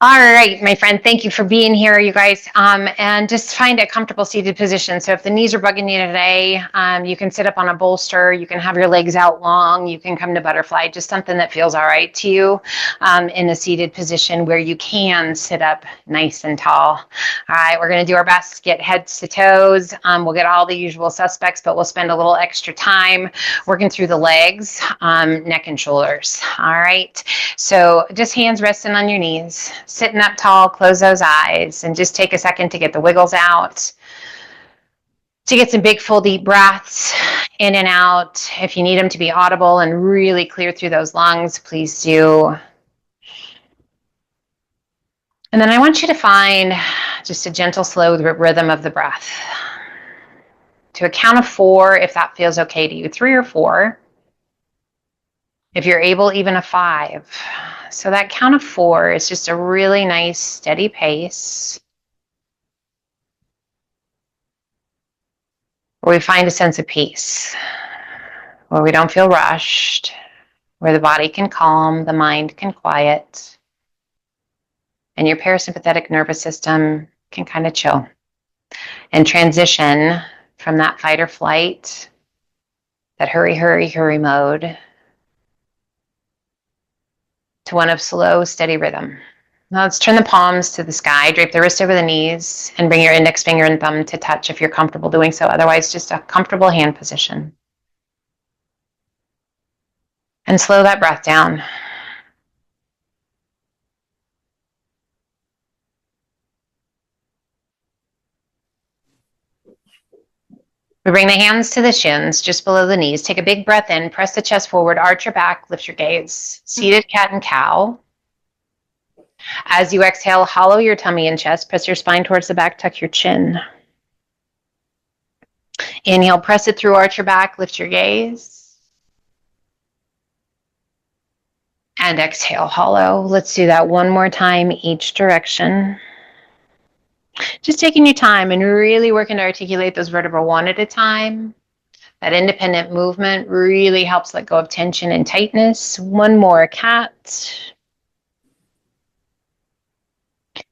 All right, my friend, thank you for being here, you guys. And just find a comfortable seated position. So if the knees are bugging you today, you can sit up on a bolster, you can have your legs out long, you can come to butterfly, just something that feels all right to you in a seated position where you can sit up nice and tall. All right, we're gonna do our best to get heads to toes. We'll get all the usual suspects, but we'll spend a little extra time working through the legs, neck and shoulders. All right, so just hands resting on your knees. Sitting up tall, close those eyes, and just take a second to get the wiggles out, to get some big, full, deep breaths in and out. If you need them to be audible and really clear through those lungs, please do. And then I want you to find just a gentle, slow rhythm of the breath. To a count of 4, if that feels okay to you, 3 or 4. If you're able, even a 5. So that count of 4 is just a really nice, steady pace where we find a sense of peace, where we don't feel rushed, where the body can calm, the mind can quiet, and your parasympathetic nervous system can kind of chill and transition from that fight or flight, that hurry, hurry, hurry mode, to one of slow, steady rhythm. Now let's turn the palms to the sky, drape the wrist over the knees, and bring your index finger and thumb to touch if you're comfortable doing so. Otherwise, just a comfortable hand position. And slow that breath down. We bring the hands to the shins, just below the knees. Take a big breath in, press the chest forward, arch your back, lift your gaze. Seated cat and cow. As you exhale, hollow your tummy and chest, press your spine towards the back, tuck your chin. Inhale, press it through, arch your back, lift your gaze. And exhale, hollow. Let's do that one more time, each direction. Just taking your time and really working to articulate those vertebrae one at a time. That independent movement really helps let go of tension and tightness. One more, cat.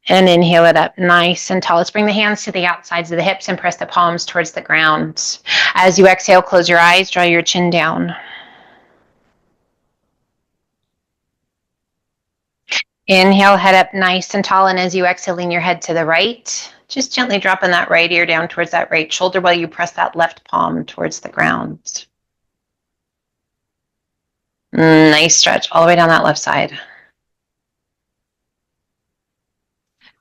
And inhale it up nice and tall. Let's bring the hands to the outsides of the hips and press the palms towards the ground. As you exhale, close your eyes, draw your chin down. Inhale, head up nice and tall, and as you exhale, lean your head to the right. Just gently dropping that right ear down towards that right shoulder while you press that left palm towards the ground. Nice stretch all the way down that left side.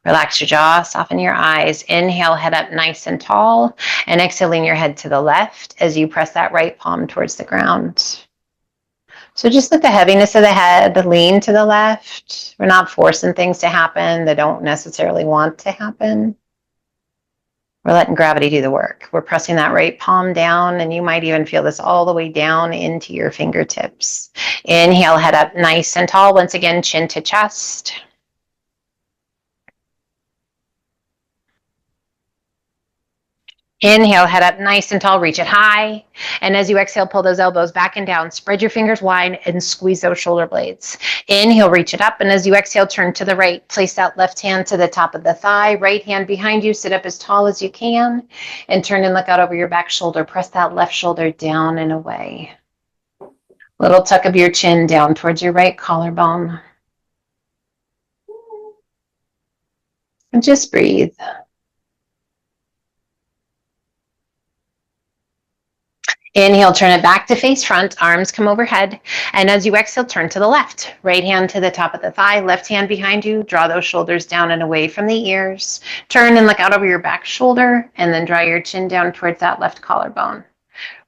Relax your jaw, soften your eyes. Inhale, head up nice and tall, and exhale, lean your head to the left as you press that right palm towards the ground. So just let the heaviness of the head lean to the left. We're not forcing things to happen that don't necessarily want to happen. We're letting gravity do the work. We're pressing that right palm down, and you might even feel this all the way down into your fingertips. Inhale, head up nice and tall. Once again, chin to chest. Inhale, head up nice and tall, reach it high. And as you exhale, pull those elbows back and down. Spread your fingers wide and squeeze those shoulder blades. Inhale, reach it up. And as you exhale, turn to the right. Place that left hand to the top of the thigh. Right hand behind you. Sit up as tall as you can. And turn and look out over your back shoulder. Press that left shoulder down and away. Little tuck of your chin down towards your right collarbone. And just breathe. Inhale, turn it back to face front, arms come overhead. And as you exhale, turn to the left. Right hand to the top of the thigh, left hand behind you. Draw those shoulders down and away from the ears. Turn and look out over your back shoulder, and then draw your chin down towards that left collarbone.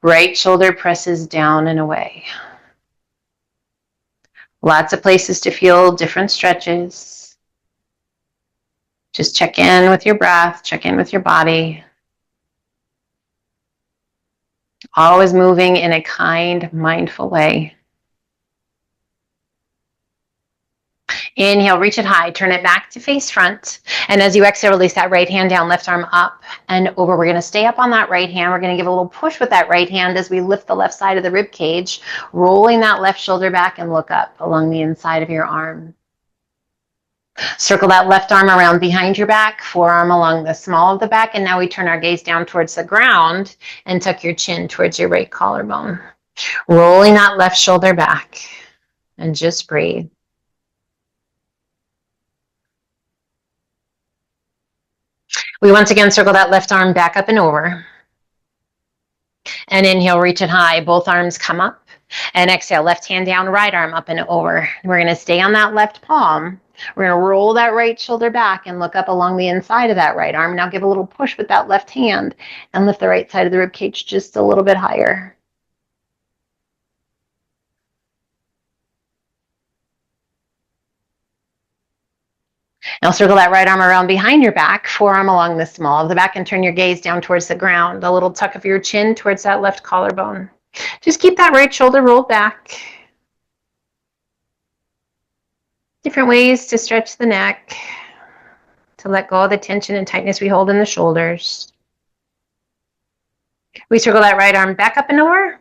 Right shoulder presses down and away. Lots of places to feel different stretches. Just check in with your breath, check in with your body. Always moving in a kind, mindful way. Inhale, reach it high, turn it back to face front. And as you exhale, release that right hand down, left arm up and over. We're gonna stay up on that right hand. We're gonna give a little push with that right hand as we lift the left side of the rib cage, rolling that left shoulder back and look up along the inside of your arm. Circle that left arm around behind your back, forearm along the small of the back, and now we turn our gaze down towards the ground and tuck your chin towards your right collarbone. Rolling that left shoulder back, and just breathe. We once again circle that left arm back up and over. And inhale, reach it high. Both arms come up. And exhale, left hand down, right arm up and over. We're going to stay on that left palm. We're going to roll that right shoulder back and look up along the inside of that right arm. Now give a little push with that left hand and lift the right side of the rib cage just a little bit higher. Now circle that right arm around behind your back, forearm along the small of the back, and turn your gaze down towards the ground. A little tuck of your chin towards that left collarbone. Just keep that right shoulder rolled back. Different ways to stretch the neck, to let go of the tension and tightness we hold in the shoulders. We circle that right arm back up and over.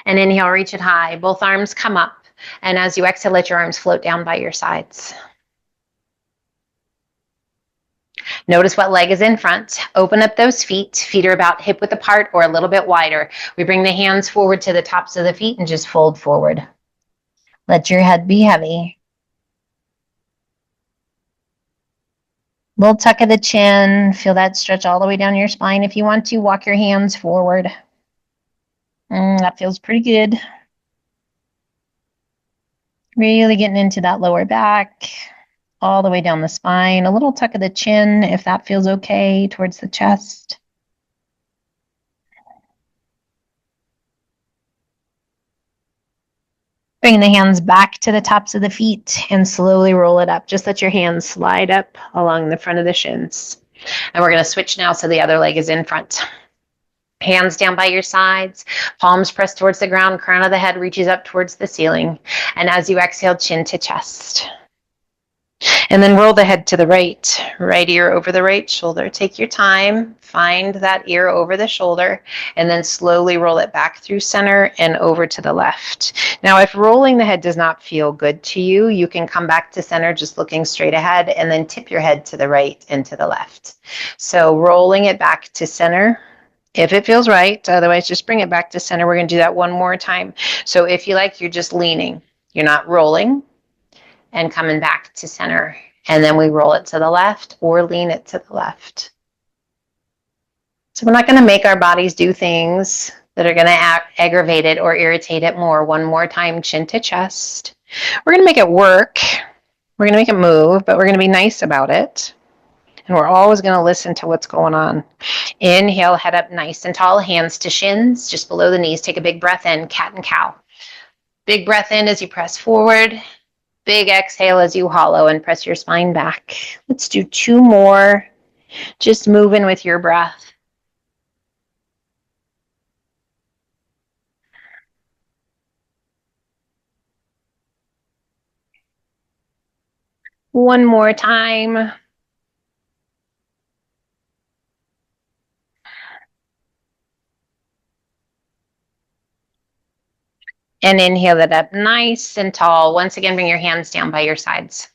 And inhale, reach it high. Both arms come up. And as you exhale, let your arms float down by your sides. Notice what leg is in front. Open up those feet. Feet are about hip width apart or a little bit wider. We bring the hands forward to the tops of the feet and just fold forward. Let your head be heavy. Little tuck of the chin. Feel that stretch all the way down your spine. If you want to, walk your hands forward. That feels pretty good. Really getting into that lower back, all the way down the spine. A little tuck of the chin, if that feels okay, towards the chest. Bring the hands back to the tops of the feet and slowly roll it up. Just let your hands slide up along the front of the shins. And we're going to switch now so the other leg is in front. Hands down by your sides, palms pressed towards the ground, crown of the head reaches up towards the ceiling. And as you exhale, chin to chest. And then roll the head to the right ear over the right shoulder. Take your time, find that ear over the shoulder, and then slowly roll it back through center and over to the left. Now, if rolling the head does not feel good to you, you can come back to center just looking straight ahead and then tip your head to the right and to the left. So rolling it back to center if it feels right. Otherwise, just bring it back to center. We're going to do that one more time. So if you like, you're just leaning. You're not rolling and coming back to center. And then we roll it to the left or lean it to the left. So we're not going to make our bodies do things that are going to aggravate it or irritate it more. One more time, chin to chest. We're going to make it work. We're going to make it move, but we're going to be nice about it. And we're always going to listen to what's going on. Inhale, head up nice and tall, hands to shins, just below the knees. Take a big breath in, cat and cow. Big breath in as you press forward. Big exhale as you hollow and press your spine back. Let's do 2 more. Just moving with your breath. One more time. And inhale it up nice and tall. Once again, bring your hands down by your sides.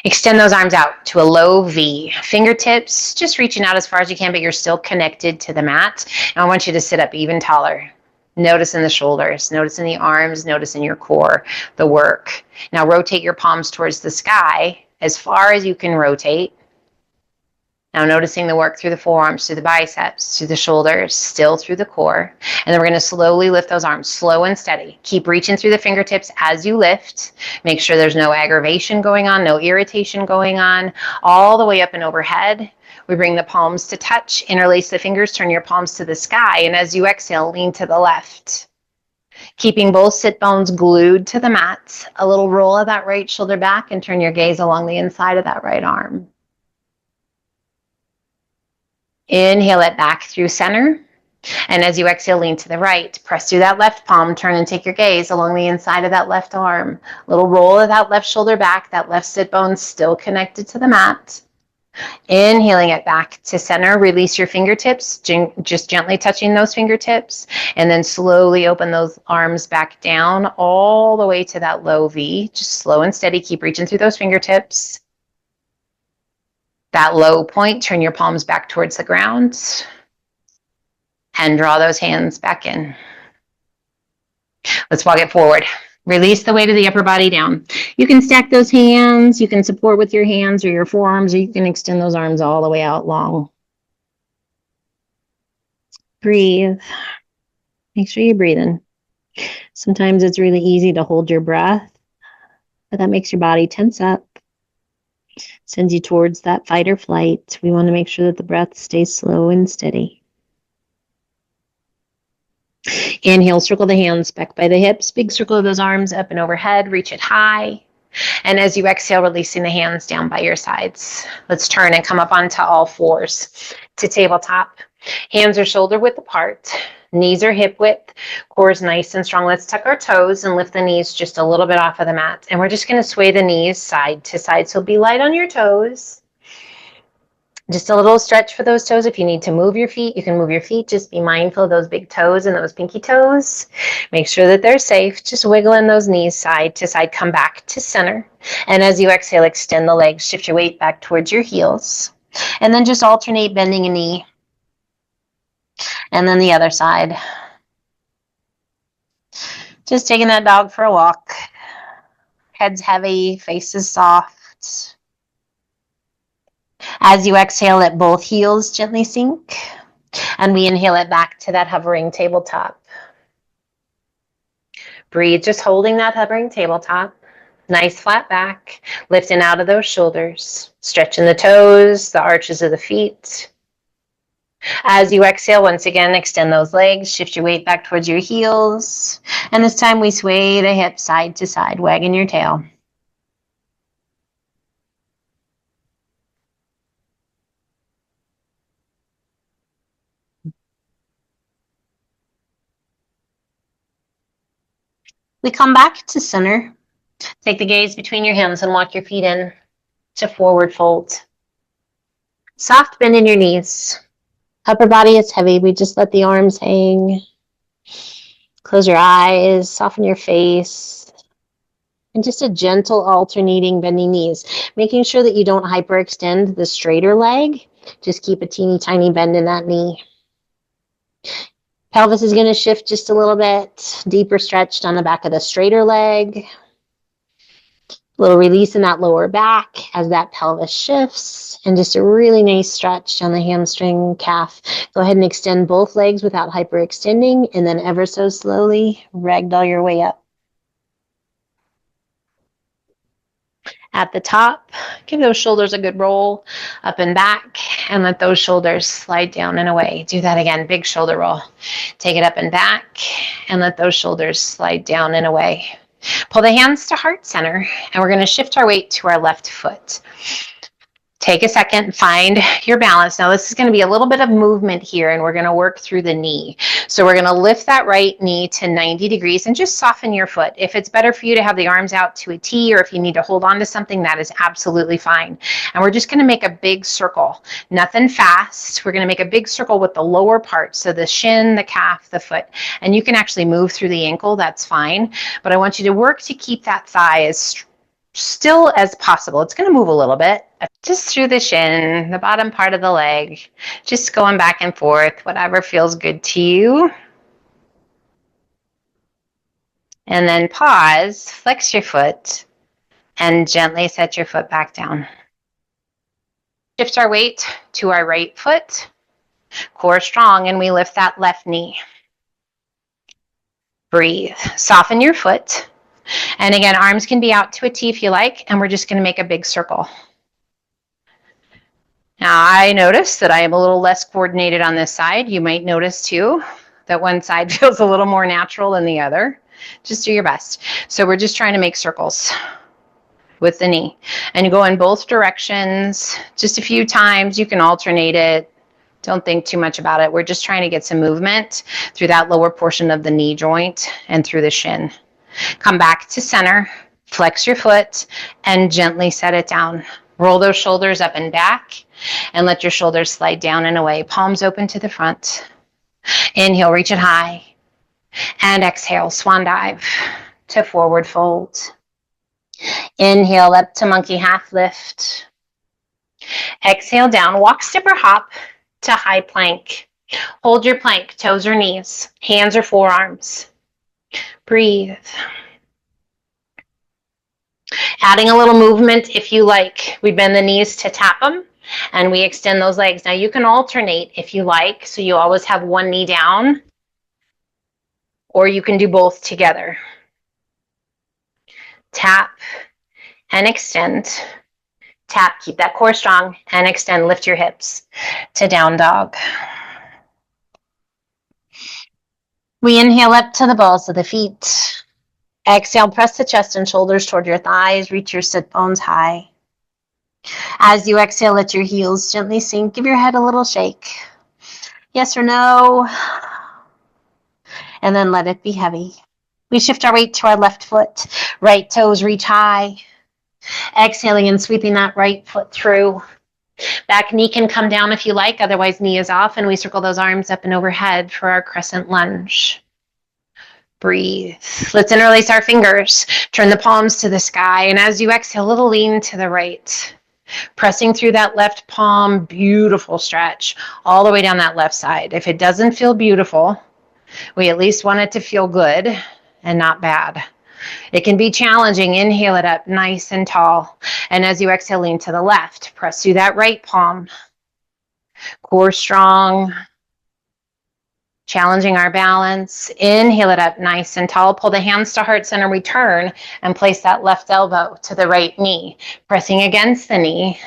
Extend those arms out to a low V. Fingertips just reaching out as far as you can, but you're still connected to the mat. And I want you to sit up even taller. Notice in the shoulders, notice in the arms, notice in your core, the work. Now rotate your palms towards the sky as far as you can rotate. Now noticing the work through the forearms, through the biceps, through the shoulders, still through the core. And then we're going to slowly lift those arms, slow and steady. Keep reaching through the fingertips as you lift. Make sure there's no aggravation going on, no irritation going on. All the way up and overhead. We bring the palms to touch, interlace the fingers, turn your palms to the sky. And as you exhale, lean to the left. Keeping both sit bones glued to the mat. A little roll of that right shoulder back and turn your gaze along the inside of that right arm. Inhale it back through center. And as you exhale, lean to the right. Press through that left palm. Turn and take your gaze along the inside of that left arm. Little roll of that left shoulder back. That left sit bone still connected to the mat. Inhaling it back to center, release your fingertips, just gently touching those fingertips, and then slowly open those arms back down all the way to that low V. Just slow and steady, keep reaching through those fingertips. That low point, turn your palms back towards the ground and draw those hands back in. Let's walk it forward. Release the weight of the upper body down. You can stack those hands, you can support with your hands or your forearms, or you can extend those arms all the way out long. Breathe. Make sure you're breathing. Sometimes it's really easy to hold your breath, but that makes your body tense up, sends you towards that fight or flight. We want to make sure that the breath stays slow and steady. Inhale, circle the hands back by the hips. Big circle of those arms up and overhead. Reach it high. And as you exhale, releasing the hands down by your sides. Let's turn and come up onto all fours to tabletop. Hands are shoulder width apart. Knees are hip width. Core is nice and strong. Let's tuck our toes and lift the knees just a little bit off of the mat. And we're just going to sway the knees side to side. So be light on your toes. Just a little stretch for those toes. If you need to move your feet, you can move your feet. Just be mindful of those big toes and those pinky toes. Make sure that they're safe. Just wiggling those knees side to side. Come back to center. And as you exhale, extend the legs. Shift your weight back towards your heels. And then just alternate bending a knee. And then the other side. Just taking that dog for a walk. Head's heavy, face is soft. As you exhale, let both heels gently sink, and we inhale it back to that hovering tabletop. Breathe, just holding that hovering tabletop. Nice flat back, lifting out of those shoulders, stretching the toes, the arches of the feet. As you exhale, once again, extend those legs, shift your weight back towards your heels, and this time we sway the hips side to side, wagging your tail. We come back to center. Take the gaze between your hands and walk your feet in to forward fold. Soft bend in your knees. Upper body is heavy. We just let the arms hang. Close your eyes, soften your face. And just a gentle alternating bending knees. Making sure that you don't hyperextend the straighter leg. Just keep a teeny tiny bend in that knee. Pelvis is going to shift just a little bit. Deeper stretched on the back of the straighter leg. A little release in that lower back as that pelvis shifts. And just a really nice stretch on the hamstring, calf. Go ahead and extend both legs without hyperextending. And then ever so slowly, ragdoll your way up. At the top, give those shoulders a good roll up and back, and let those shoulders slide down and away. Do that again, big shoulder roll. Take it up and back, and let those shoulders slide down and away. Pull the hands to heart center, and we're going to shift our weight to our left foot. Take a second, find your balance. Now this is going to be a little bit of movement here, and we're going to work through the knee. So we're going to lift that right knee to 90 degrees and just soften your foot. If it's better for you to have the arms out to a T, or if you need to hold on to something, that is absolutely fine. And we're just going to make a big circle. Nothing fast. We're going to make a big circle with the lower part. So the shin, the calf, the foot. And you can actually move through the ankle. That's fine. But I want you to work to keep that thigh as still as possible. It's going to move a little bit. Just through the shin, the bottom part of the leg, just going back and forth, whatever feels good to you. And then pause, flex your foot, and gently set your foot back down. Shift our weight to our right foot, core strong, and we lift that left knee. Breathe, soften your foot. And again, arms can be out to a T if you like, and we're just going to make a big circle. Now, I notice that I am a little less coordinated on this side. You might notice too that one side feels a little more natural than the other. Just do your best. So we're just trying to make circles with the knee. And you go in both directions. Just a few times. You can alternate it. Don't think too much about it. We're just trying to get some movement through that lower portion of the knee joint and through the shin. Come back to center. Flex your foot and gently set it down. Roll those shoulders up and back. and let your shoulders slide down and away. Palms open to the front. Inhale, reach it high. And exhale, swan dive to forward fold. Inhale up to monkey half lift. Exhale down, walk, step, or hop to high plank. Hold your plank, toes or knees, hands or forearms. Breathe. Adding a little movement if you like. We bend the knees to tap them, and we extend those legs. Now you can alternate if you like, so you always have one knee down, or you can do both together. Tap and extend. Tap, keep that core strong, and extend, lift your hips to down dog. We inhale up to the balls of the feet. Exhale, press the chest and shoulders toward your thighs, reach your sit bones high. As you exhale, let your heels gently sink, give your head a little shake. Yes or no? And then let it be heavy. We shift our weight to our left foot, right toes reach high. Exhaling and sweeping that right foot through. Back knee can come down if you like, otherwise knee is off, and we circle those arms up and overhead for our crescent lunge. Breathe. Let's interlace our fingers, turn the palms to the sky, and as you exhale, a little lean to the right. Pressing through that left palm, beautiful stretch, all the way down that left side. If it doesn't feel beautiful, we at least want it to feel good and not bad. It can be challenging. Inhale it up nice and tall. And as you exhale, lean to the left. Press through that right palm. Core strong. Challenging our balance. Inhale it up nice and tall. Pull the hands to heart center. Return and place that left elbow to the right knee. Pressing against the knee.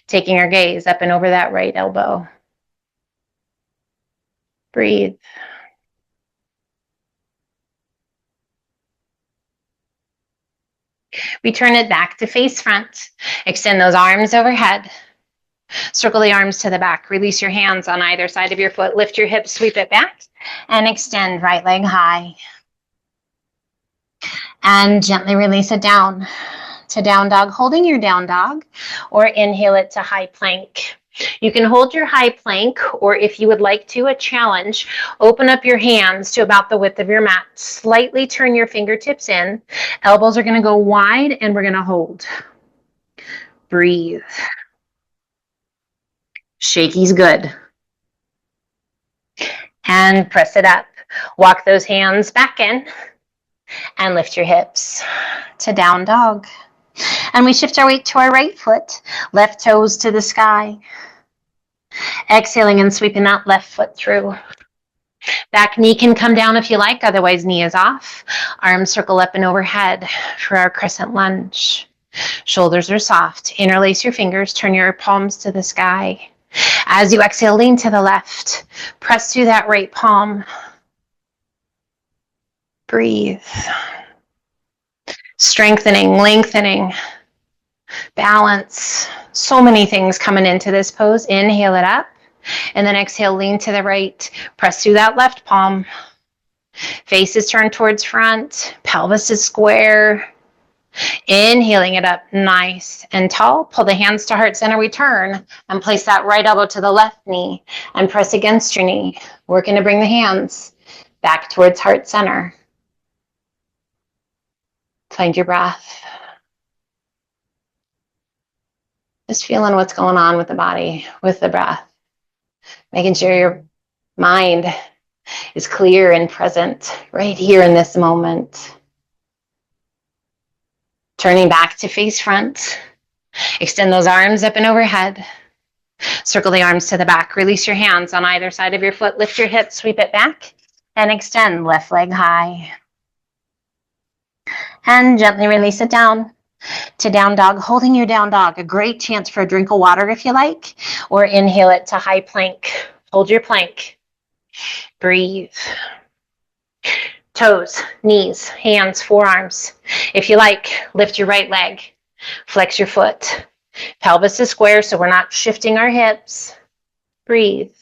Taking our gaze up and over that right elbow. Breathe. We turn it back to face front. Extend those arms overhead. Circle the arms to the back. Release your hands on either side of your foot. Lift your hips, sweep it back, and extend right leg high. And gently release it down to down dog, holding your down dog, or inhale it to high plank. You can hold your high plank, or if you would like to, a challenge, open up your hands to about the width of your mat. Slightly turn your fingertips in. Elbows are going to go wide, and we're going to hold. Breathe. Shaky's good. And press it up. Walk those hands back in and lift your hips to down dog. And we shift our weight to our right foot, left toes to the sky. Exhaling and sweeping that left foot through. Back knee can come down if you like, otherwise knee is off. Arms circle up and overhead for our crescent lunge. Shoulders are soft. Interlace your fingers, turn your palms to the sky. As you exhale, lean to the left. Press through that right palm. Breathe. Strengthening, lengthening, balance. So many things coming into this pose. Inhale it up. And then exhale, lean to the right. Press through that left palm. Face is turned towards front. Pelvis is square. Inhaling it up nice and tall. Pull the hands to heart center, return, and place that right elbow to the left knee and press against your knee. Working to bring the hands back towards heart center. Find your breath. Just feeling what's going on with the body, with the breath. Making sure your mind is clear and present right here in this moment. Turning back to face front. Extend those arms up and overhead. Circle the arms to the back. Release your hands on either side of your foot. Lift your hips, sweep it back, and extend left leg high. And gently release it down to down dog, holding your down dog. A great chance for a drink of water if you like, or inhale it to high plank. Hold your plank. Breathe. Toes, knees, hands, forearms. If you like, lift your right leg. Flex your foot. Pelvis is square, so we're not shifting our hips. Breathe.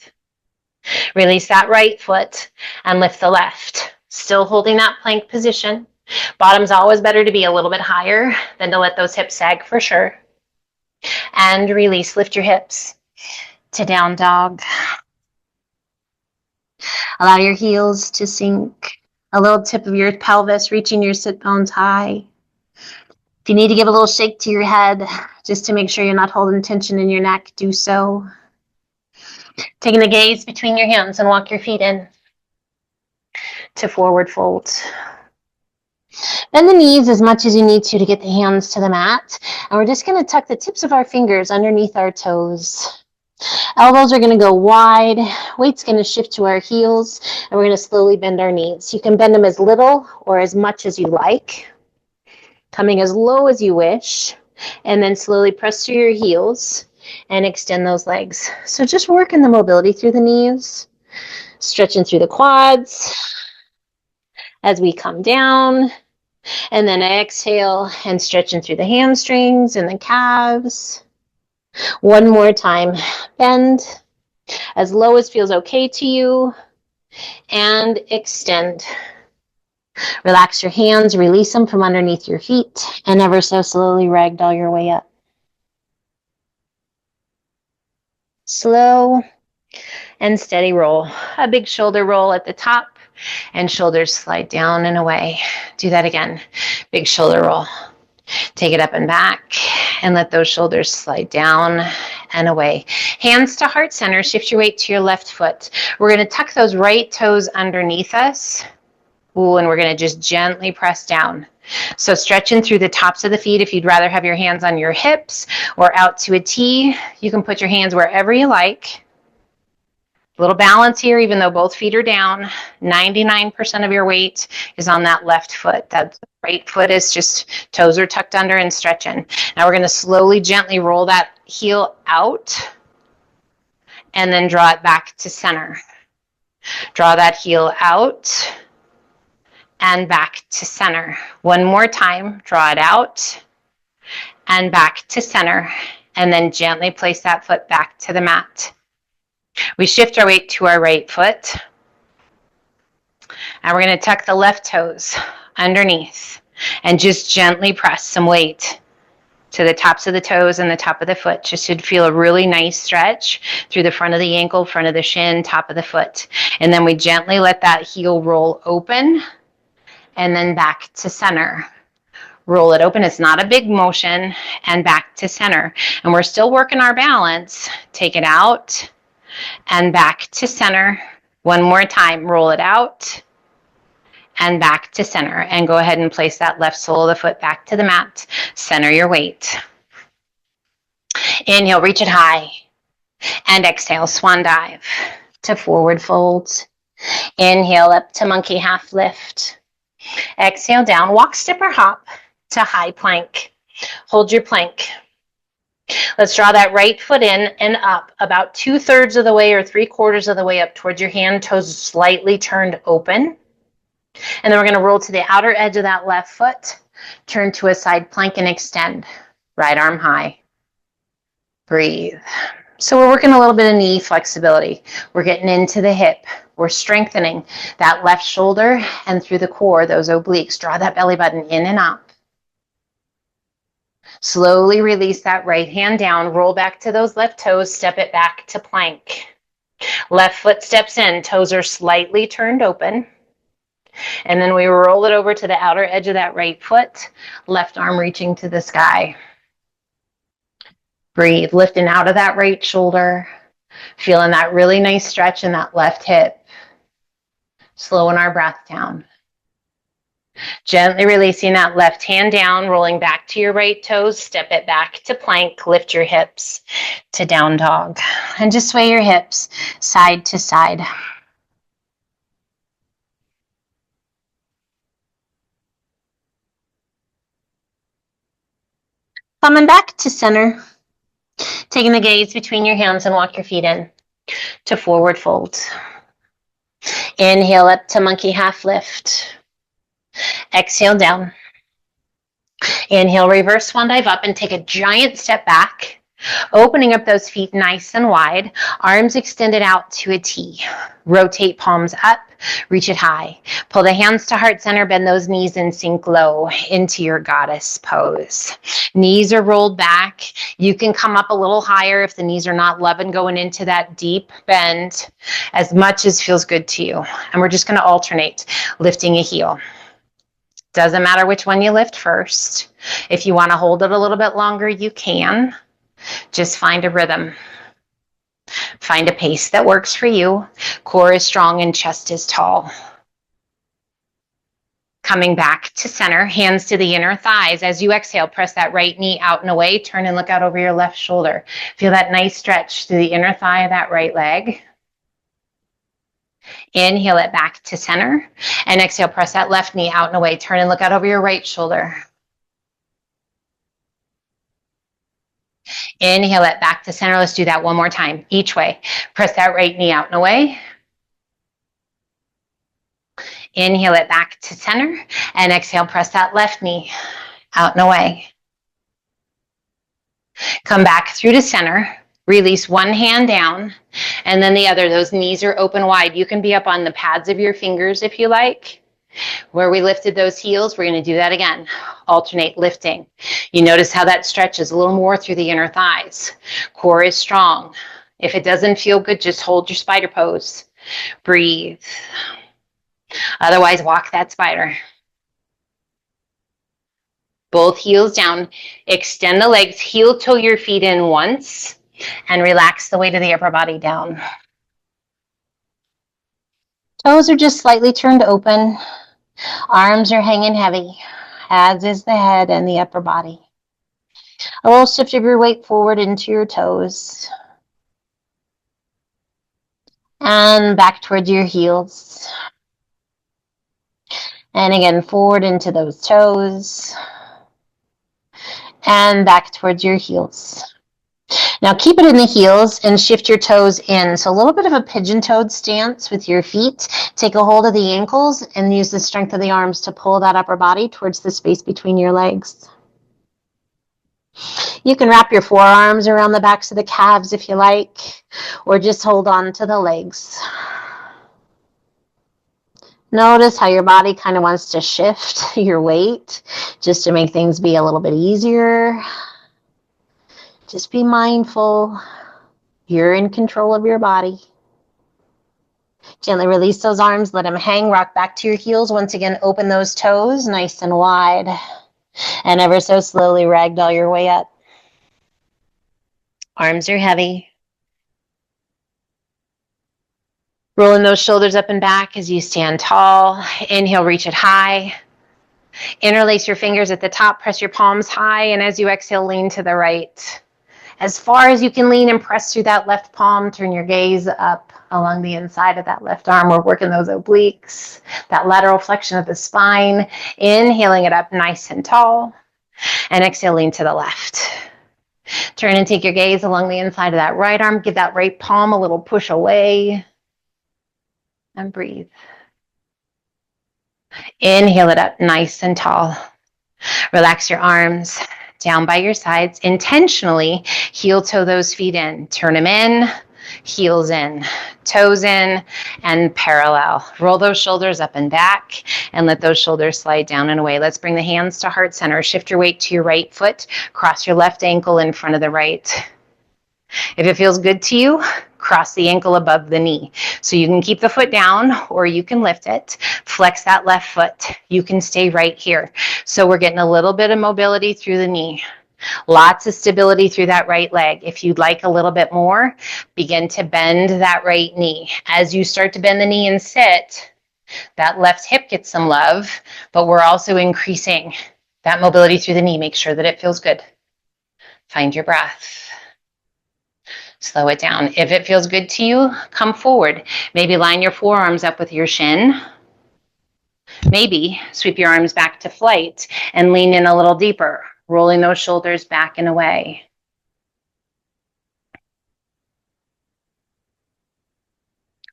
Release that right foot and lift the left. Still holding that plank position. Bottom's always better to be a little bit higher than to let those hips sag for sure. And release. Lift your hips to down dog. Allow your heels to sink. A little tip of your pelvis reaching your sit bones high. If you need to give a little shake to your head, just to make sure you're not holding tension in your neck, do so. Taking the gaze between your hands and walk your feet in to forward fold. Bend the knees as much as you need to get the hands to the mat. And we're just going to tuck the tips of our fingers underneath our toes. Elbows are going to go wide. Weight's going to shift to our heels. And we're going to slowly bend our knees. You can bend them as little or as much as you like. Coming as low as you wish. And then slowly press through your heels and extend those legs. So just working the mobility through the knees. Stretching through the quads as we come down. And then exhale and stretching through the hamstrings and the calves. One more time. Bend as low as feels okay to you. And extend. Relax your hands, release them from underneath your feet, and ever so slowly ragdoll your way up. Slow and steady roll. A big shoulder roll at the top, and shoulders slide down and away. Do that again. Big shoulder roll. Take it up and back, and let those shoulders slide down and away. Hands to heart center. Shift your weight to your left foot. We're going to tuck those right toes underneath us. Ooh, and we're going to just gently press down. So stretching through the tops of the feet. If you'd rather have your hands on your hips or out to a T, you can put your hands wherever you like. A little balance here, even though both feet are down. 99% of your weight is on that left foot. That right foot is just, toes are tucked under and stretching. Now we're going to slowly, gently roll that heel out and then draw it back to center. Draw that heel out and back to center. One more time, draw it out and back to center, and then gently place that foot back to the mat. We shift our weight to our right foot, and we're going to tuck the left toes underneath and just gently press some weight to the tops of the toes and the top of the foot. Just should feel a really nice stretch through the front of the ankle, front of the shin, top of the foot. And then we gently let that heel roll open and then back to center. Roll it open. It's not a big motion, and back to center. And we're still working our balance. Take it out and back to center. One more time. Roll it out and back to center. And go ahead and place that left sole of the foot back to the mat. Center your weight. Inhale, reach it high. And exhale, swan dive to forward fold. Inhale up to monkey half lift. Exhale down, walk, step, or hop to high plank. Hold your plank. Let's draw that right foot in and up about 2/3 of the way or 3/4 of the way up towards your hand, toes slightly turned open. And then we're going to roll to the outer edge of that left foot, turn to a side plank and extend. Right arm high. Breathe. So we're working a little bit of knee flexibility. We're getting into the hip. We're strengthening that left shoulder and through the core, those obliques. Draw that belly button in and up. Slowly release that right hand down. Roll back to those left toes. Step it back to plank. Left foot steps in. Toes are slightly turned open. And then we roll it over to the outer edge of that right foot. Left arm reaching to the sky. Breathe, lifting out of that right shoulder, feeling that really nice stretch in that left hip. Slowing our breath down. Gently releasing that left hand down, rolling back to your right toes, step it back to plank, lift your hips to down dog. And just sway your hips side to side. Coming back to center. Taking the gaze between your hands and walk your feet in to forward fold. Inhale up to monkey half lift. Exhale down. Inhale, reverse swan dive up and take a giant step back, opening up those feet nice and wide, arms extended out to a T. Rotate palms up, reach it high. Pull the hands to heart center, bend those knees and sink low into your goddess pose. Knees are rolled back. You can come up a little higher if the knees are not loving going into that deep bend, as much as feels good to you. And we're just going to alternate lifting a heel. Doesn't matter which one you lift first. If you want to hold it a little bit longer, you can. Just find a rhythm. Find a pace that works for you. Core is strong and chest is tall. Coming back to center, hands to the inner thighs. As you exhale, press that right knee out and away. Turn and look out over your left shoulder. Feel that nice stretch through the inner thigh of that right leg. Inhale it back to center. And exhale, press that left knee out and away. Turn and look out over your right shoulder. Inhale it back to center. Let's do that one more time, each way. Press that right knee out and away. Inhale it back to center. And exhale, press that left knee out and away. Come back through to center. Release one hand down and then the other. Those knees are open wide. You can be up on the pads of your fingers if you like. Where we lifted those heels, we're going to do that again. Alternate lifting. You notice how that stretches a little more through the inner thighs. Core is strong. If it doesn't feel good, just hold your spider pose. Breathe. Otherwise, walk that spider. Both heels down. Extend the legs. Heel toe your feet in once. And relax the weight of the upper body down. Toes are just slightly turned open. Arms are hanging heavy, as is the head and the upper body. A little shift of your weight forward into your toes. And back towards your heels. And again, forward into those toes. And back towards your heels. Now keep it in the heels and shift your toes in. So a little bit of a pigeon-toed stance with your feet. Take a hold of the ankles and use the strength of the arms to pull that upper body towards the space between your legs. You can wrap your forearms around the backs of the calves if you like, or just hold on to the legs. Notice how your body kind of wants to shift your weight just to make things be a little bit easier. Just be mindful. You're in control of your body. Gently release those arms. Let them hang. Rock back to your heels. Once again, open those toes nice and wide. And ever so slowly ragdoll your way up. Arms are heavy. Rolling those shoulders up and back as you stand tall. Inhale, reach it high. Interlace your fingers at the top. Press your palms high. And as you exhale, lean to the right. As far as you can lean and press through that left palm, turn your gaze up along the inside of that left arm. We're working those obliques, that lateral flexion of the spine. Inhaling it up nice and tall. And exhale, lean to the left. Turn and take your gaze along the inside of that right arm. Give that right palm a little push away. And breathe. Inhale it up nice and tall. Relax your arms down by your sides. Intentionally heel toe those feet in. Turn them in, heels in, toes in, and parallel. Roll those shoulders up and back and let those shoulders slide down and away. Let's bring the hands to heart center. Shift your weight to your right foot. Cross your left ankle in front of the right. If it feels good to you, cross the ankle above the knee. So you can keep the foot down or you can lift it. Flex that left foot. You can stay right here. So we're getting a little bit of mobility through the knee. Lots of stability through that right leg. If you'd like a little bit more, begin to bend that right knee. As you start to bend the knee and sit, that left hip gets some love, but we're also increasing that mobility through the knee. Make sure that it feels good. Find your breath. Slow it down. If it feels good to you, come forward. Maybe line your forearms up with your shin. Maybe sweep your arms back to flight and lean in a little deeper, rolling those shoulders back and away.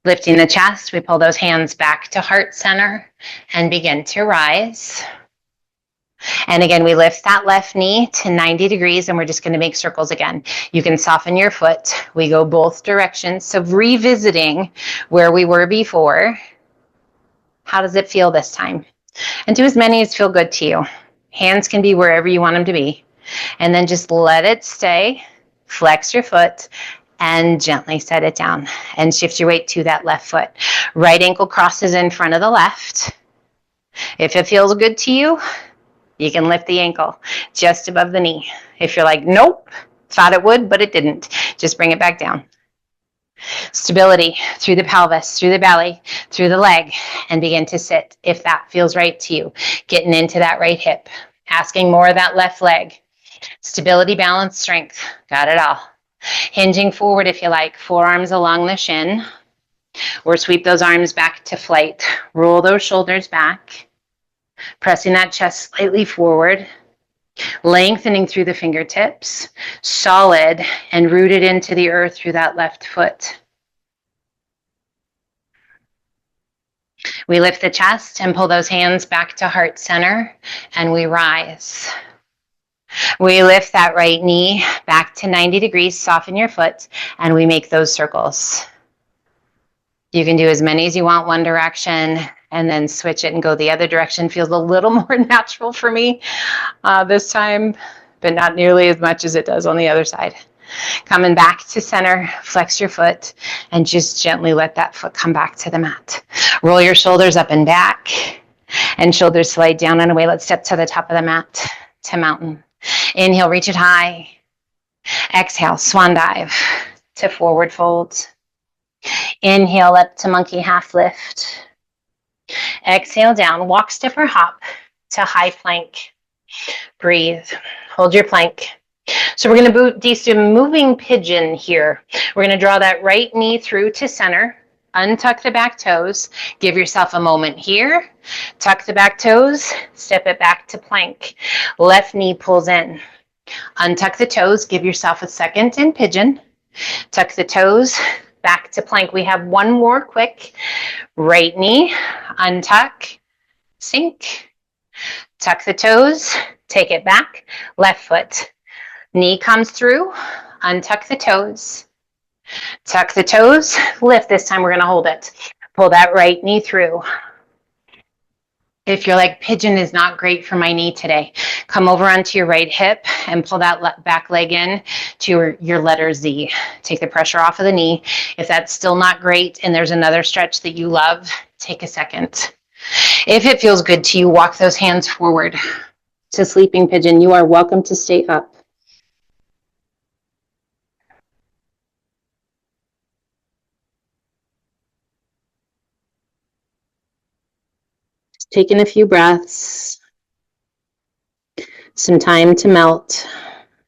Lifting the chest, we pull those hands back to heart center and begin to rise. And again, we lift that left knee to 90 degrees and we're just going to make circles again. You can soften your foot. We go both directions. So revisiting where we were before. How does it feel this time? And do as many as feel good to you. Hands can be wherever you want them to be. And then just let it stay. Flex your foot and gently set it down and shift your weight to that left foot. Right ankle crosses in front of the left. If it feels good to you, you can lift the ankle just above the knee. If you're like, nope, thought it would, but it didn't, just bring it back down. Stability through the pelvis, through the belly, through the leg, and begin to sit if that feels right to you. Getting into that right hip, asking more of that left leg. Stability, balance, strength, got it all. Hinging forward if you like, forearms along the shin, or sweep those arms back to flight. Roll those shoulders back, pressing that chest slightly forward, lengthening through the fingertips, solid and rooted into the earth through that left foot. We lift the chest and pull those hands back to heart center, and we rise. We lift that right knee back to 90 degrees, soften your foot, and we make those circles. You can do as many as you want one direction and then switch it and go the other direction. Feels a little more natural for me this time, but not nearly as much as it does on the other side. Coming back to center, flex your foot, and just gently let that foot come back to the mat. Roll your shoulders up and back, and shoulders slide down and away. Let's step to the top of the mat to mountain. Inhale, reach it high. Exhale, swan dive to forward fold. Inhale up to monkey half lift. Exhale down, walk, step, or hop to high plank. Breathe, hold your plank. So we're going to do some moving pigeon here. We're going to draw that right knee through to center, untuck the back toes, give yourself a moment here, tuck the back toes, step it back to plank. Left knee pulls in. Untuck the toes, give yourself a second in pigeon. Tuck the toes, back to plank. We have one more quick. Right knee, untuck, sink, tuck the toes, take it back, left foot. Knee comes through, untuck the toes, tuck the toes, lift. This time we're going to hold it. Pull that right knee through. If you're like, pigeon is not great for my knee today, come over onto your right hip and pull that back leg in to your letter Z. Take the pressure off of the knee. If that's still not great and there's another stretch that you love, take a second. If it feels good to you, walk those hands forward to sleeping pigeon. You are welcome to stay up. Taking a few breaths, some time to melt,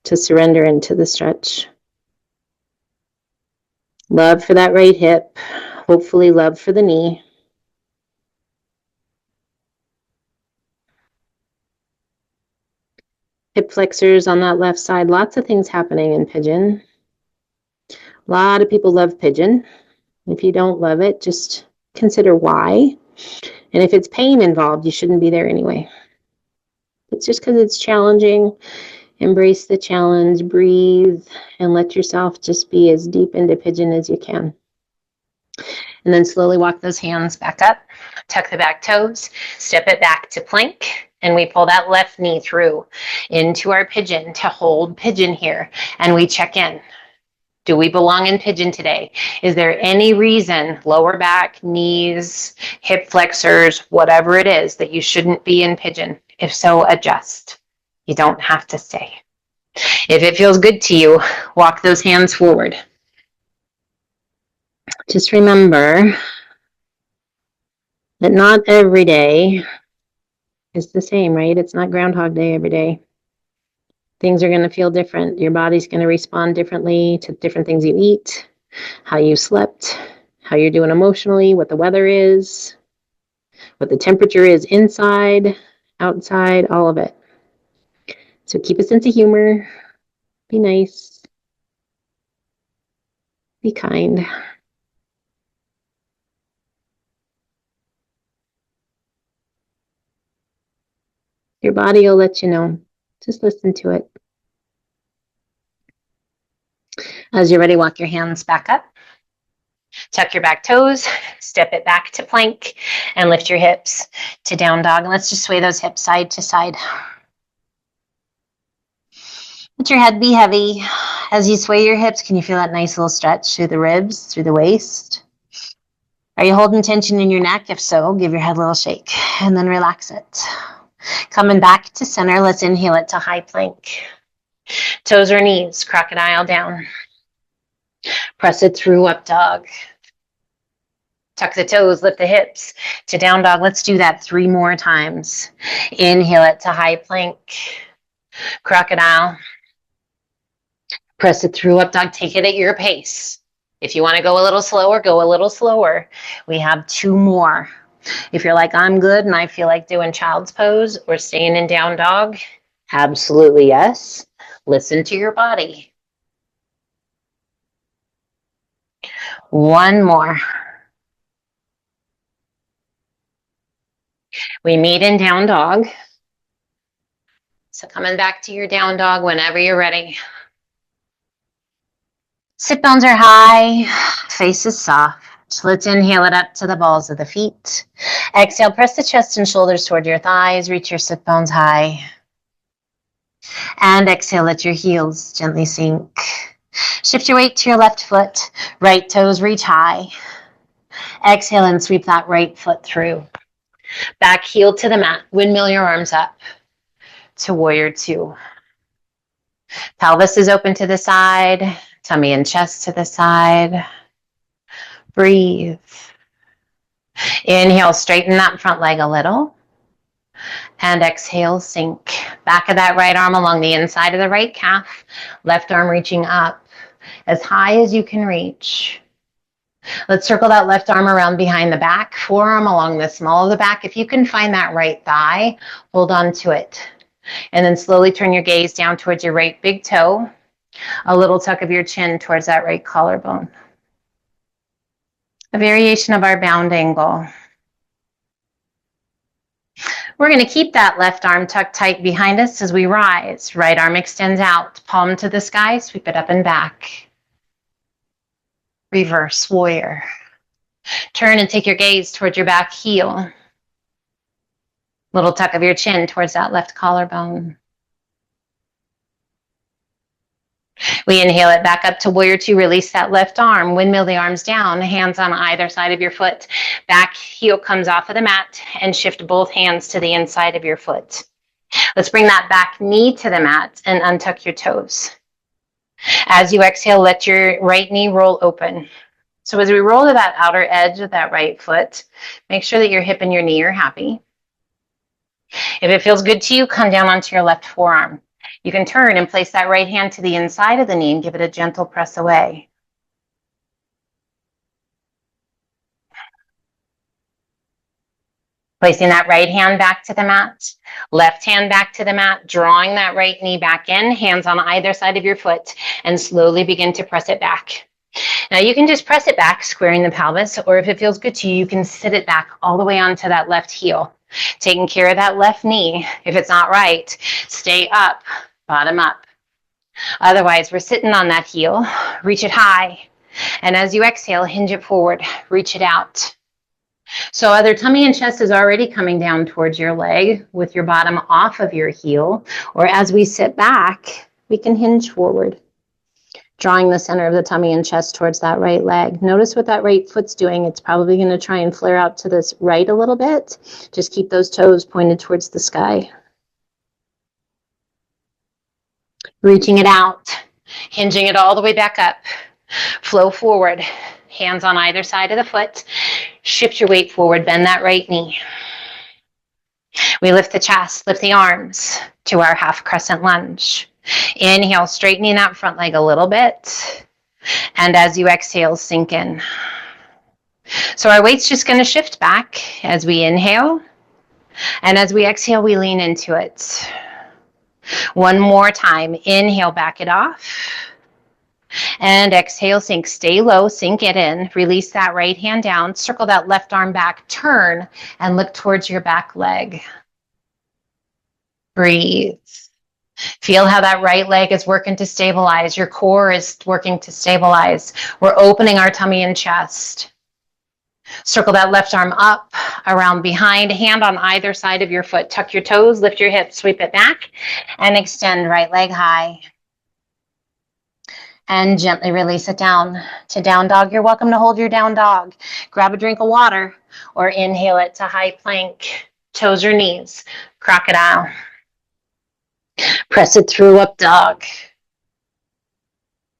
to surrender into the stretch. Love for that right hip, hopefully love for the knee. Hip flexors on that left side, lots of things happening in pigeon. A lot of people love pigeon. If you don't love it, just consider why. And if it's pain involved, you shouldn't be there anyway. It's just because it's challenging. Embrace the challenge, breathe, and let yourself just be as deep into pigeon as you can. And then slowly walk those hands back up, tuck the back toes, step it back to plank, and we pull that left knee through into our pigeon to hold pigeon here. And we check in. Do we belong in pigeon today? Is there any reason, lower back, knees, hip flexors, whatever it is, that you shouldn't be in pigeon? If so, adjust. You don't have to stay. If it feels good to you, walk those hands forward. Just remember that not every day is the same, right? It's not Groundhog Day every day. Things are going to feel different. Your body's going to respond differently to different things you eat, how you slept, how you're doing emotionally, what the weather is, what the temperature is inside, outside, all of it. So keep a sense of humor. Be nice. Be kind. Your body will let you know. Just listen to it. As you're ready, walk your hands back up. Tuck your back toes, step it back to plank, and lift your hips to down dog. And let's just sway those hips side to side. Let your head be heavy. As you sway your hips, can you feel that nice little stretch through the ribs, through the waist? Are you holding tension in your neck? If so, give your head a little shake and then relax it. Coming back to center, let's inhale it to high plank. Toes or knees, crocodile down. Press it through up dog. Tuck the toes, lift the hips to down dog. Let's do that 3 more times. Inhale it to high plank. Crocodile. Press it through up dog. Take it at your pace. If you want to go a little slower, go a little slower. We have 2 more. If you're like, I'm good and I feel like doing child's pose or staying in down dog, absolutely yes. Listen to your body. 1 more. We meet in down dog. So coming back to your down dog whenever you're ready. Sit bones are high, face is soft. Let's inhale it up to the balls of the feet. Exhale, press the chest and shoulders toward your thighs. Reach your sit bones high. And exhale, let your heels gently sink. Shift your weight to your left foot. Right toes reach high. Exhale and sweep that right foot through. Back heel to the mat. Windmill your arms up to warrior 2. Pelvis is open to the side. Tummy and chest to the side. Breathe. Inhale, straighten that front leg a little. And exhale, sink. Back of that right arm along the inside of the right calf. Left arm reaching up as high as you can reach. Let's circle that left arm around behind the back. Forearm along the small of the back. If you can find that right thigh, hold on to it. And then slowly turn your gaze down towards your right big toe. A little tuck of your chin towards that right collarbone. A variation of our bound angle. We're going to keep that left arm tucked tight behind us as we rise. Right arm extends out, palm to the sky, sweep it up and back. Reverse warrior. Turn and take your gaze towards your back heel. Little tuck of your chin towards that left collarbone. We inhale it back up to warrior 2. Release that left arm. Windmill the arms down. Hands on either side of your foot. Back heel comes off of the mat and shift both hands to the inside of your foot. Let's bring that back knee to the mat and untuck your toes. As you exhale, let your right knee roll open. So as we roll to that outer edge of that right foot, make sure that your hip and your knee are happy. If it feels good to you, come down onto your left forearm. You can turn and place that right hand to the inside of the knee and give it a gentle press away. Placing that right hand back to the mat, left hand back to the mat, drawing that right knee back in, hands on either side of your foot, and slowly begin to press it back. Now you can just press it back, squaring the pelvis, or if it feels good to you, you can sit it back all the way onto that left heel. Taking care of that left knee. If it's not right, stay up, bottom up. Otherwise, we're sitting on that heel, reach it high, and as you exhale, hinge it forward, reach it out. So either tummy and chest is already coming down towards your leg with your bottom off of your heel, or as we sit back, we can hinge forward, drawing the center of the tummy and chest towards that right leg. Notice what that right foot's doing. It's probably going to try and flare out to this right a little bit. Just keep those toes pointed towards the sky. Reaching it out, hinging it all the way back up. Flow forward, hands on either side of the foot. Shift your weight forward, bend that right knee. We lift the chest, lift the arms to our half crescent lunge. Inhale, straightening that front leg a little bit. And as you exhale, sink in. So our weight's just going to shift back as we inhale. And as we exhale, we lean into it. One more time. Inhale, back it off. And exhale, sink. Stay low, sink it in. Release that right hand down. Circle that left arm back. Turn and look towards your back leg. Breathe. Feel how that right leg is working to stabilize. Your core is working to stabilize. We're opening our tummy and chest. Circle that left arm up, around behind, hand on either side of your foot. Tuck your toes, lift your hips, sweep it back, and extend right leg high. And gently release it down to down dog. You're welcome to hold your down dog. Grab a drink of water or inhale it to high plank, toes or knees, crocodile. Press it through, up dog.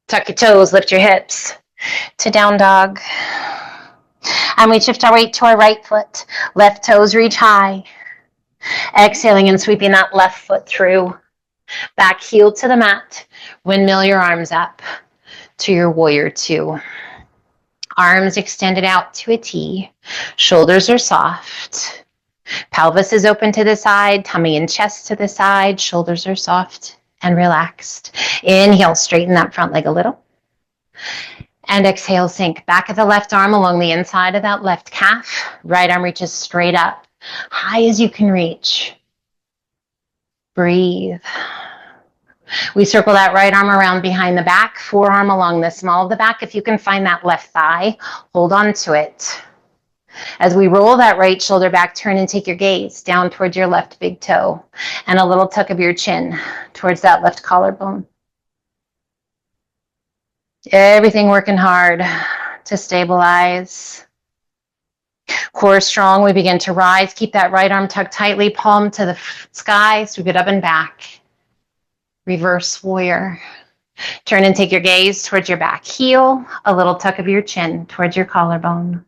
Tuck your toes, lift your hips to down dog. And we shift our weight to our right foot. Left toes reach high. Exhaling and sweeping that left foot through. Back heel to the mat. Windmill your arms up to your warrior two. Arms extended out to a T. Shoulders are soft. Pelvis is open to the side. Tummy and chest to the side. Shoulders are soft and relaxed. Inhale, straighten that front leg a little. And exhale, sink. Back of the left arm along the inside of that left calf. Right arm reaches straight up, high as you can reach. Breathe. We circle that right arm around behind the back, forearm along the small of the back. If you can find that left thigh, hold on to it. As we roll that right shoulder back, turn and take your gaze down towards your left big toe and a little tuck of your chin towards that left collarbone. Everything working hard to stabilize. Core strong. We begin to rise. Keep that right arm tucked tightly, palm to the sky. Sweep it up and back. Reverse warrior. Turn and take your gaze towards your back heel, a little tuck of your chin towards your collarbone.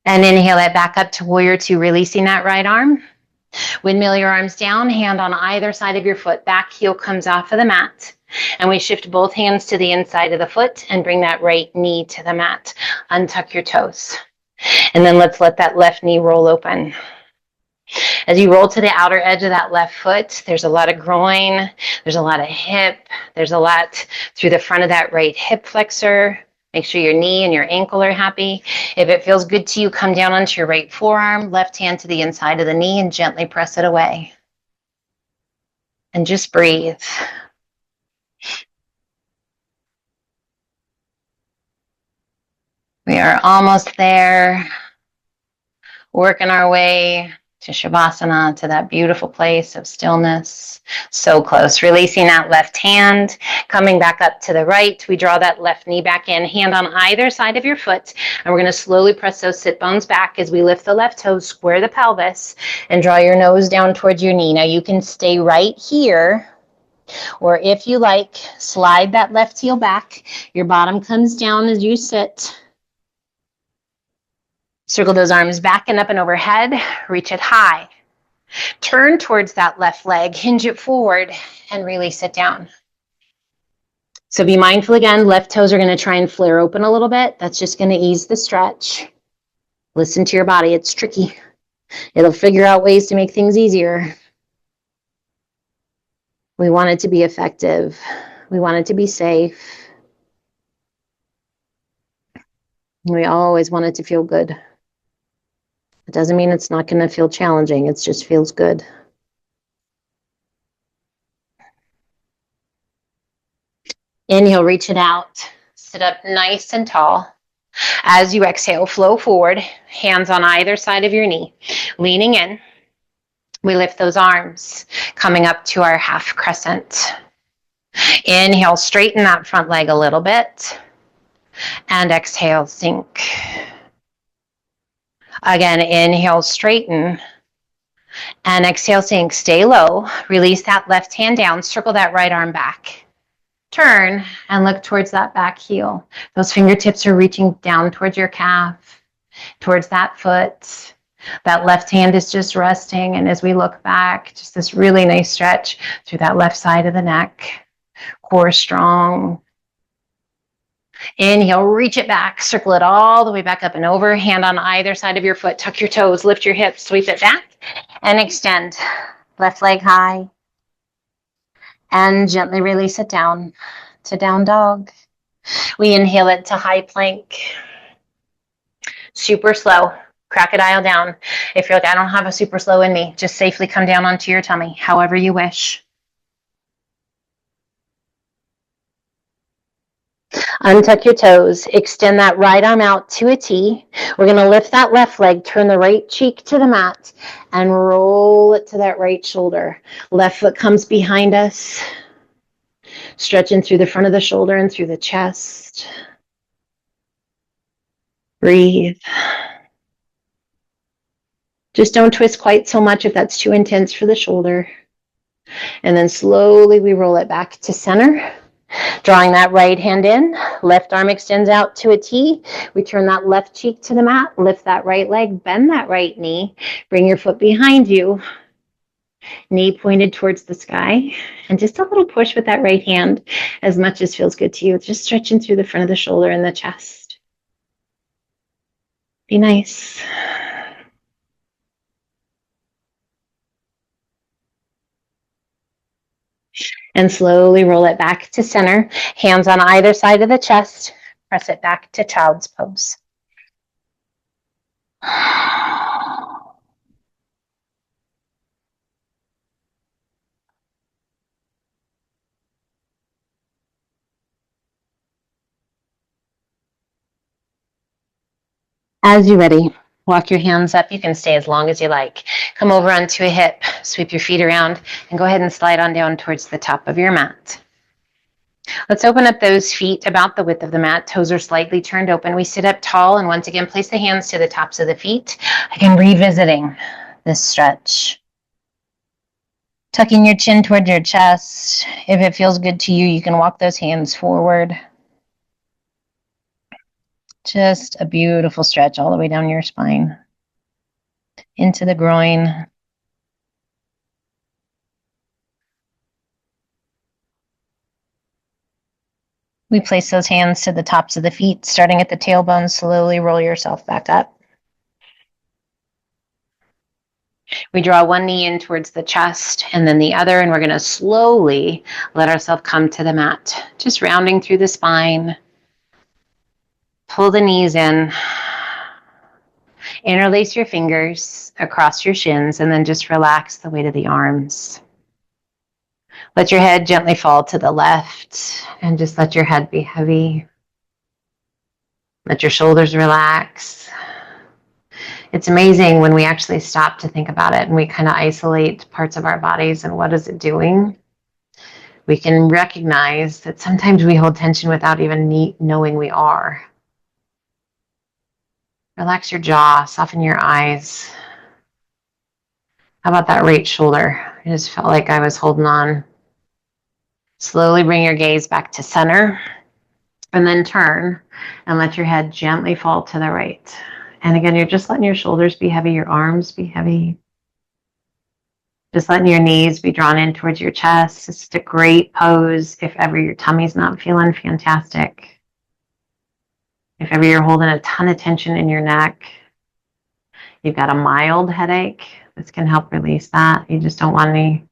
And inhale it back up to warrior two, releasing that right arm. Windmill your arms down, hand on either side of your foot. Back heel comes off of the mat. And we shift both hands to the inside of the foot and bring that right knee to the mat. Untuck your toes. And then let's let that left knee roll open. As you roll to the outer edge of that left foot, there's a lot of groin, there's a lot of hip, there's a lot through the front of that right hip flexor. Make sure your knee and your ankle are happy. If it feels good to you, come down onto your right forearm, left hand to the inside of the knee, and gently press it away. And just breathe. We are almost there, working our way to Shavasana, to that beautiful place of stillness. So close. Releasing that left hand, coming back up to the right. We draw that left knee back in, hand on either side of your foot. And we're going to slowly press those sit bones back as we lift the left toes, square the pelvis, and draw your nose down towards your knee. Now you can stay right here, or if you like, slide that left heel back. Your bottom comes down as you sit. Circle those arms back and up and overhead. Reach it high. Turn towards that left leg. Hinge it forward and release it down. So be mindful again. Left toes are going to try and flare open a little bit. That's just going to ease the stretch. Listen to your body. It's tricky. It'll figure out ways to make things easier. We want it to be effective. We want it to be safe. We always want it to feel good. It doesn't mean it's not going to feel challenging. It just feels good. Inhale, reach it out. Sit up nice and tall. As you exhale, flow forward. Hands on either side of your knee. Leaning in. We lift those arms, coming up to our half crescent. Inhale, straighten that front leg a little bit. And exhale, sink. Again, inhale, straighten. And exhale, sink. Stay low. Release that left hand down. Circle that right arm back. Turn and look towards that back heel. Those fingertips are reaching down towards your calf, towards that foot. That left hand is just resting. And as we look back, just this really nice stretch through that left side of the neck. Core strong. Inhale, reach it back, circle it all the way back up and over. Hand on either side of your foot, tuck your toes, lift your hips, sweep it back, and extend. Left leg high. And gently release it down to down dog. We inhale it to high plank. Super slow. Crocodile down. If you're like, I don't have a super slow in me, just safely come down onto your tummy, however you wish. Untuck your toes. Extend that right arm out to a T. We're going to lift that left leg, turn the right cheek to the mat, and roll it to that right shoulder. Left foot comes behind us, stretching through the front of the shoulder and through the chest. Breathe. Just don't twist quite so much if that's too intense for the shoulder. And then slowly we roll it back to center. Drawing that right hand in, left arm extends out to a T. We turn that left cheek to the mat, lift that right leg, bend that right knee, bring your foot behind you, knee pointed towards the sky, and just a little push with that right hand as much as feels good to you. Just stretching through the front of the shoulder and the chest. Be nice. And slowly roll it back to center. Hands on either side of the chest. Press it back to child's pose. As you're ready, walk your hands up. You can stay as long as you like. Come over onto a hip, sweep your feet around, and go ahead and slide on down towards the top of your mat. Let's open up those feet about the width of the mat. Toes are slightly turned open. We sit up tall, and once again, place the hands to the tops of the feet. Again, revisiting this stretch. Tucking your chin toward your chest. If it feels good to you, you can walk those hands forward. Just a beautiful stretch all the way down your spine, into the groin. We place those hands to the tops of the feet, starting at the tailbone. Slowly roll yourself back up. We draw one knee in towards the chest and then the other, and we're going to slowly let ourselves come to the mat. Just rounding through the spine. Pull the knees in. Interlace your fingers across your shins, and then just relax the weight of the arms. Let your head gently fall to the left, and just let your head be heavy. Let your shoulders relax. It's amazing when we actually stop to think about it and we kind of isolate parts of our bodies and what is it doing. We can recognize that sometimes we hold tension without even knowing we are. Relax your jaw, soften your eyes. How about that right shoulder? I just felt like I was holding on. Slowly bring your gaze back to center, and then turn and let your head gently fall to the right. And again, you're just letting your shoulders be heavy, your arms be heavy. Just letting your knees be drawn in towards your chest. It's just a great pose if ever your tummy's not feeling fantastic. If ever you're holding a ton of tension in your neck, you've got a mild headache, this can help release that. You just don't want any,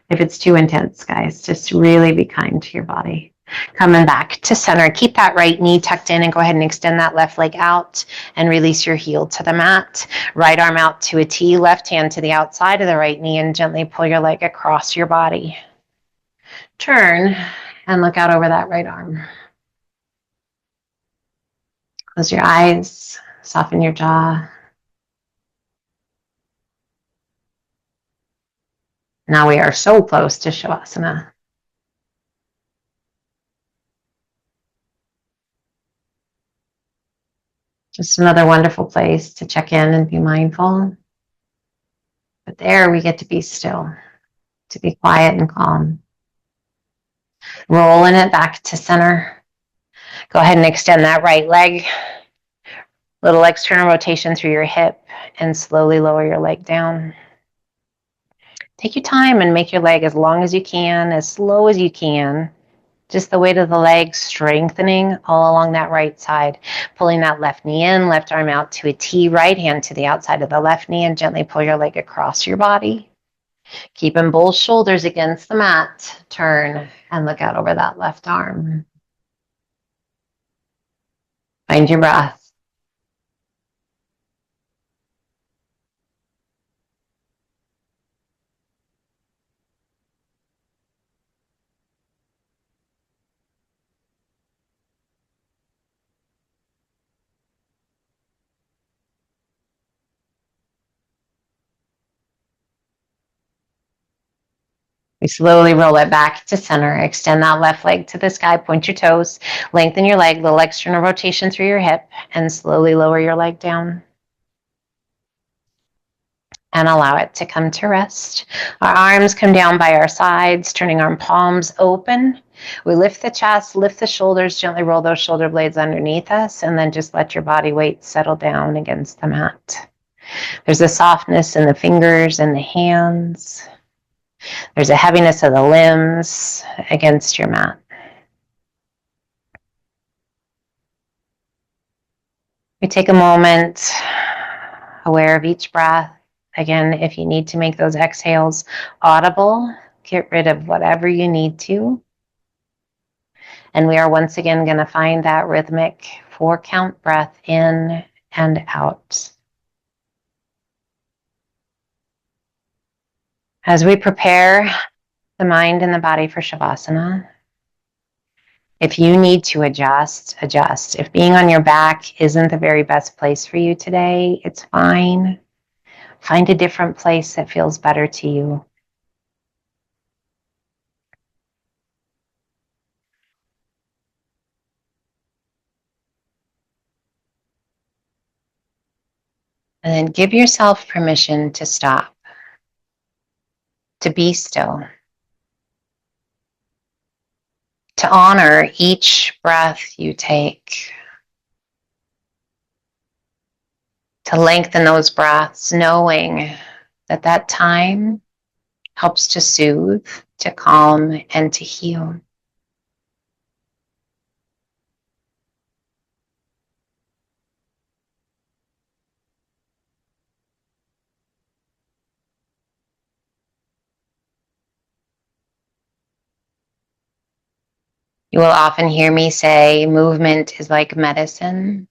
if it's too intense, guys, just really be kind to your body. Coming back to center, keep that right knee tucked in and go ahead and extend that left leg out and release your heel to the mat. Right arm out to a T, left hand to the outside of the right knee, and gently pull your leg across your body. Turn and look out over that right arm. Close your eyes, soften your jaw. Now we are so close to Shavasana. Just another wonderful place to check in and be mindful. But there we get to be still, to be quiet and calm. Rolling it back to center. Go ahead and extend that right leg. Little external rotation through your hip, and slowly lower your leg down. Take your time and make your leg as long as you can, as slow as you can. Just the weight of the leg strengthening all along that right side. Pulling that left knee in, left arm out to a T, right hand to the outside of the left knee, and gently pull your leg across your body. Keeping both shoulders against the mat. Turn and look out over that left arm. Find your breath. We slowly roll it back to center. Extend that left leg to the sky. Point your toes. Lengthen your leg. Little external rotation through your hip. And slowly lower your leg down. And allow it to come to rest. Our arms come down by our sides, turning our palms open. We lift the chest, lift the shoulders, gently roll those shoulder blades underneath us, and then just let your body weight settle down against the mat. There's a softness in the fingers and the hands. There's a heaviness of the limbs against your mat. We take a moment, aware of each breath. Again, if you need to make those exhales audible, get rid of whatever you need to. And we are once again going to find that rhythmic 4-count breath in and out. As we prepare the mind and the body for Shavasana, if you need to adjust, adjust. If being on your back isn't the very best place for you today, it's fine. Find a different place that feels better to you. And then give yourself permission to stop, to be still, to honor each breath you take, to lengthen those breaths, knowing that that time helps to soothe, to calm, and to heal. You will often hear me say, movement is like medicine.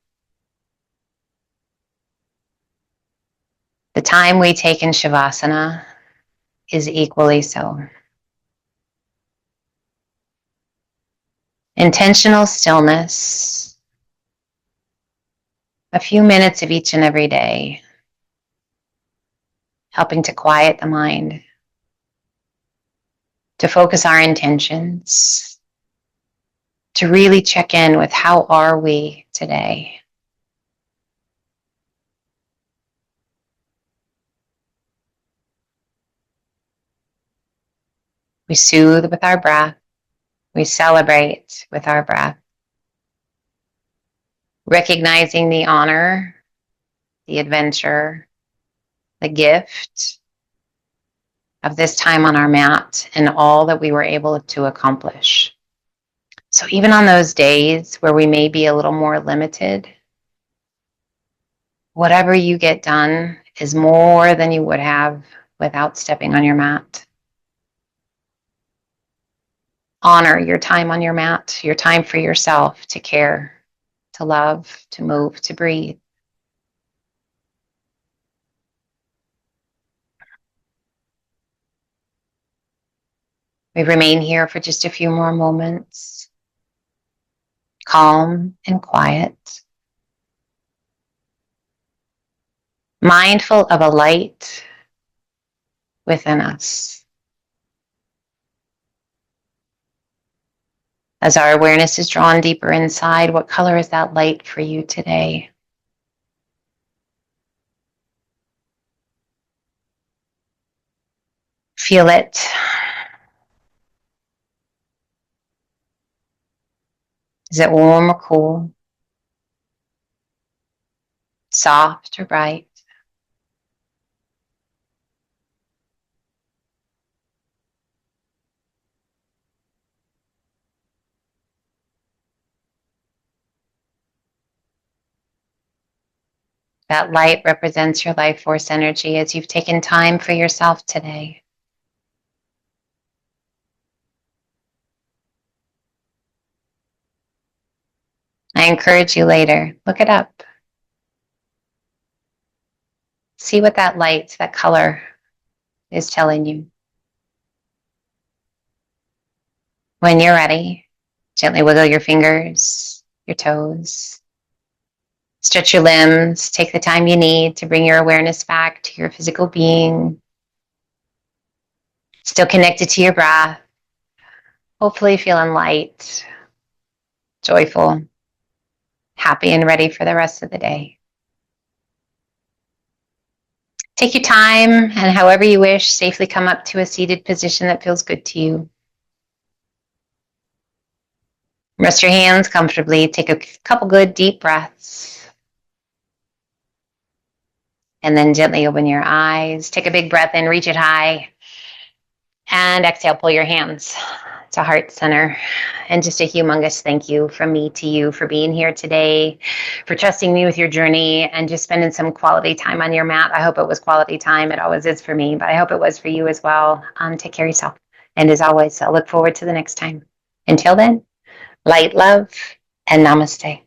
The time we take in Shavasana is equally so. Intentional stillness, a few minutes of each and every day, helping to quiet the mind, to focus our intentions, to really check in with how are we today. We soothe with our breath. We celebrate with our breath. Recognizing the honor, the adventure, the gift of this time on our mat and all that we were able to accomplish. So even on those days where we may be a little more limited, whatever you get done is more than you would have without stepping on your mat. Honor your time on your mat, your time for yourself to care, to love, to move, to breathe. We remain here for just a few more moments, calm and quiet, mindful of a light within us. As our awareness is drawn deeper inside, what color is that light for you today? Feel it. Is it warm or cool? Soft or bright? That light represents your life force energy as you've taken time for yourself today. I encourage you later, look it up. See what that light, that color is telling you. When you're ready, gently wiggle your fingers, your toes. Stretch your limbs. Take the time you need to bring your awareness back to your physical being. Still connected to your breath. Hopefully feeling light, joyful, happy, and ready for the rest of the day. Take your time and however you wish, safely come up to a seated position that feels good to you. Rest your hands comfortably. Take a couple good deep breaths. And then gently open your eyes. Take a big breath in, reach it high. And exhale, pull your hands to heart center. And just a humongous thank you from me to you for being here today, for trusting me with your journey, and just spending some quality time on your mat. I hope it was quality time. It always is for me, but I hope it was for you as well. Take care of yourself. And as always, I look forward to the next time. Until then, light, love, and namaste.